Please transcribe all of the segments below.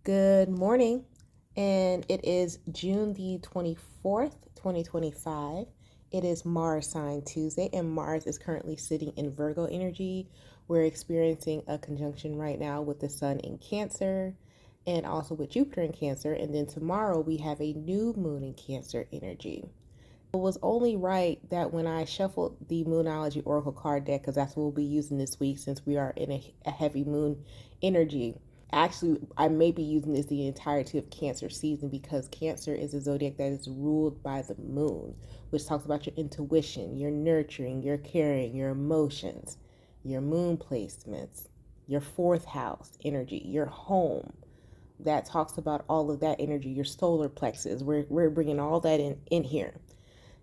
Good morning, and it is June the 24th, 2025. It is Mars sign Tuesday, and Mars is currently sitting in Virgo energy. We're experiencing a conjunction right now with the Sun in Cancer and also with Jupiter in Cancer. And then tomorrow we have a new moon in Cancer energy. It was only right that when I shuffled the Moonology Oracle card deck, because that's what we'll be using this week since we are in a heavy moon energy. Actually, I may be using this the entirety of Cancer season because Cancer is a zodiac that is ruled by the moon, which talks about your intuition, your nurturing, your caring, your emotions, your moon placements, your fourth house energy, your home. That talks about all of that energy, your solar plexus. We're bringing all that in here.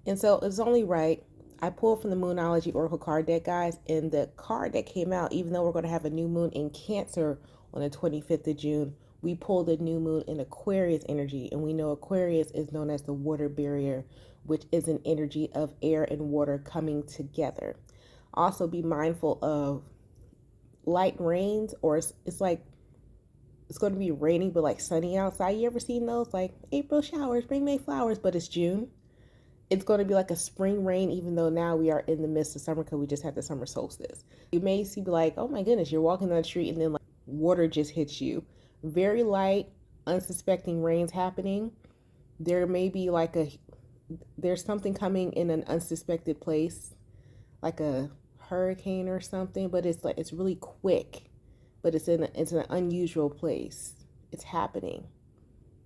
And so it's only right. I pulled from the Moonology Oracle card deck, guys, and the card that came out, even though we're going to have a new moon in Cancer on the 25th of June, we pulled a new moon in Aquarius energy. And we know Aquarius is known as the water barrier, which is an energy of air and water coming together. Also, be mindful of light rains, or it's like it's going to be raining, but like sunny outside. You ever seen those? Like April showers, bring May flowers, but it's June. It's going to be like a spring rain, even though now we are in the midst of summer because we just had the summer solstice. You may see like, oh my goodness, you're walking down the street and then like water just hits you. Very light, unsuspecting rains happening. There may be like there's something coming in an unsuspected place, like a hurricane or something, but it's really quick, but it's an unusual place. It's happening.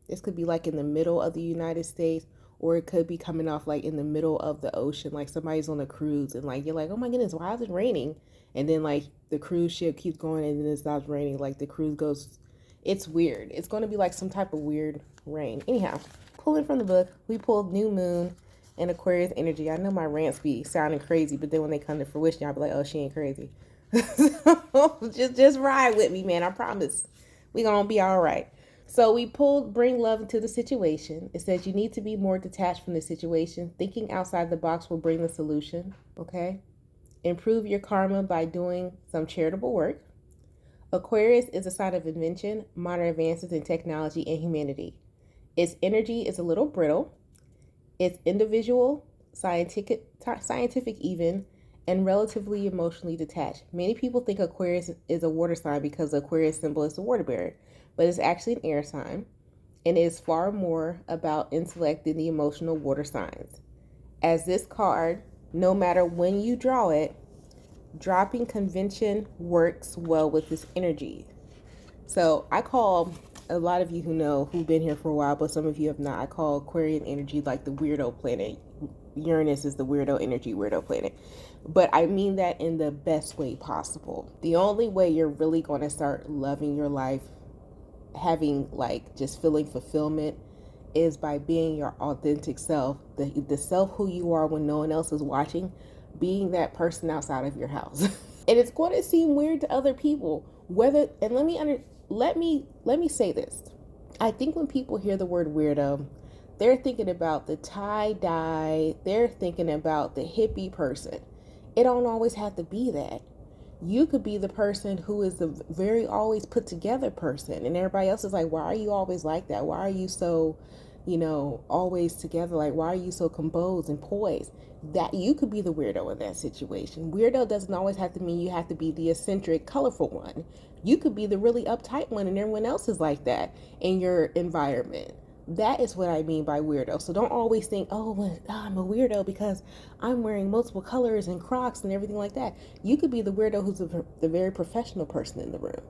This could be like in the middle of the United States, or it could be coming off like in the middle of the ocean, like somebody's on a cruise and like you're like, oh my goodness, why is it raining? And then like the cruise ship keeps going and then it stops raining, like the cruise goes. It's weird. It's going to be like some type of weird rain. Anyhow, pulling from the book, we pulled new moon and Aquarius energy. I know my rants be sounding crazy, but then when they come to fruition, I'll be like, oh, she ain't crazy. So just ride with me, man. I promise we gonna be all right. So we pulled bring love into the situation. It says you need to be more detached from the situation. Thinking outside the box will bring the solution. Okay. Improve your karma by doing some charitable work. Aquarius is a sign of invention, modern advances in technology, and humanity. Its energy is a little brittle. It's individual, scientific even, and relatively emotionally detached. Many people think Aquarius is a water sign because the Aquarius symbol is the water bearer, but it's actually an air sign and is far more about intellect than the emotional water signs. As this card, no matter when you draw it, dropping convention works well with this energy. So I call a lot of you who've been here for a while, but some of you have not, I call Aquarian energy like the weirdo planet. Uranus is the weirdo energy, weirdo planet. But I mean that in the best way possible. The only way you're really going to start loving your life, having like just feeling fulfillment, is by being your authentic self, the self who you are when no one else is watching, being that person outside of your house. And it's going to seem weird to other people, and let me say this. I think when people hear the word weirdo, they're thinking about the tie-dye, they're thinking about the hippie person. It don't always have to be that. You could be the person who is the very always put together person, and everybody else is like, why are you always like that? Why are you so, always together? Like, why are you so composed and poised? That you could be the weirdo in that situation. Weirdo doesn't always have to mean you have to be the eccentric, colorful one. You could be the really uptight one, and everyone else is like that in your environment. That is what I mean by weirdo. So don't always think, oh, well, I'm a weirdo because I'm wearing multiple colors and Crocs and everything like that. You could be the weirdo who's the very professional person in the room.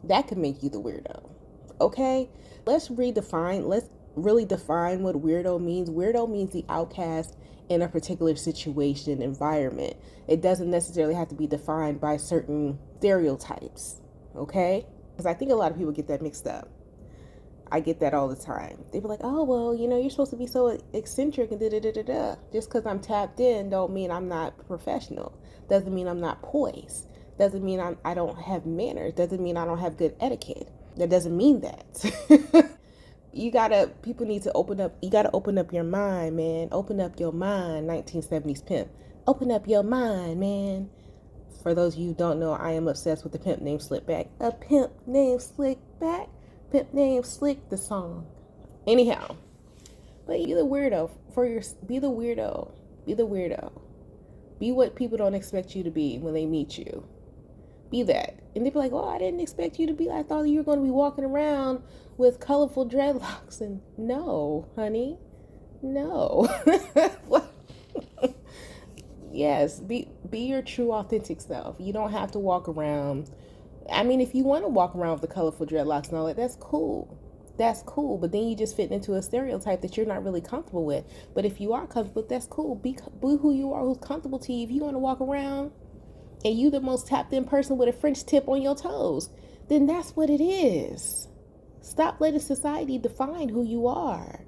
That could make you the weirdo. Okay? Let's really define what weirdo means. Weirdo means the outcast in a particular situation, environment. It doesn't necessarily have to be defined by certain stereotypes. Okay? Because I think a lot of people get that mixed up. I get that all the time. They be like, oh, well, you're supposed to be so eccentric and da-da-da-da-da. Just because I'm tapped in don't mean I'm not professional. Doesn't mean I'm not poised. Doesn't mean I don't have manners. Doesn't mean I don't have good etiquette. That doesn't mean that. People need to open up. You got to open up your mind, man. Open up your mind, 1970s pimp. Open up your mind, man. For those of you who don't know, I am obsessed with the pimp named Slickback. A pimp named Slickback. Pimp name Slick the song. Anyhow, but be the weirdo for your. Be the weirdo. Be the weirdo. Be what people don't expect you to be when they meet you. Be that. And they be like, oh, I didn't expect you to be. I thought you were going to be walking around with colorful dreadlocks. And no, honey. No. Yes, be your true authentic self. You don't have to walk around. I mean, if you want to walk around with the colorful dreadlocks and all that, that's cool. That's cool. But then you just fit into a stereotype that you're not really comfortable with. But if you are comfortable, that's cool. Be who you are, who's comfortable to you. If you want to walk around and you the most tapped in person with a French tip on your toes, then that's what it is. Stop letting society define who you are.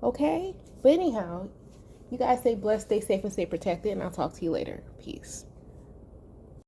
Okay? But anyhow, you guys stay blessed, stay safe, and stay protected, and I'll talk to you later. Peace.